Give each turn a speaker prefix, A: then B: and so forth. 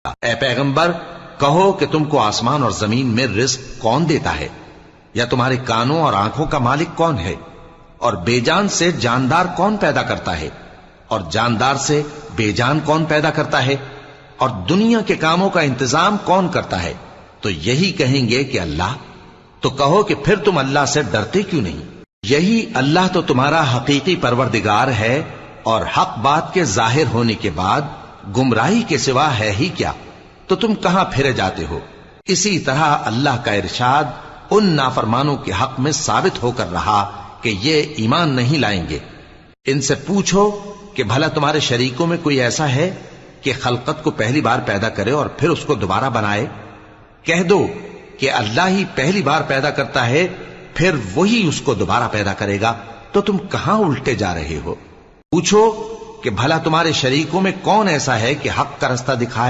A: ए पैगंबर, कहो कि तुमको आसमान और जमीन में रिस्क कौन देता है, या तुम्हारे कानों और आंखों का मालिक कौन है, और बेजान से जानदार कौन पैदा करता है, और जानदार से बेजान कौन पैदा करता है, और दुनिया के कामों का इंतजाम कौन करता है। तो यही कहेंगे कि अल्लाह। तो कहो कि फिर तुम अल्लाह से डरते क्यों नहीं। यही अल्लाह तो तुम्हारा हकीकी परवरदिगार है, और हक बात के जाहिर होने के बाद गुमराही के सिवा है ही क्या, तो तुम कहां फिरे जाते हो। इसी तरह अल्लाह का इरशाद उन नाफरमानों के हक में साबित होकर रहा कि ये ईमान नहीं लाएंगे। इनसे पूछो कि भला तुम्हारे शरीकों में कोई ऐसा है कि खलकत को पहली बार पैदा करे और फिर उसको दोबारा बनाए। कह दो कि अल्लाह ही पहली बार पैदा करता है, फिर वही उसको दोबारा पैदा करेगा। तो तुम कहां उल्टे जा रहे हो। पूछो कि भला तुम्हारे शरीकों में कौन ऐसा है कि हक का रास्ता दिखाए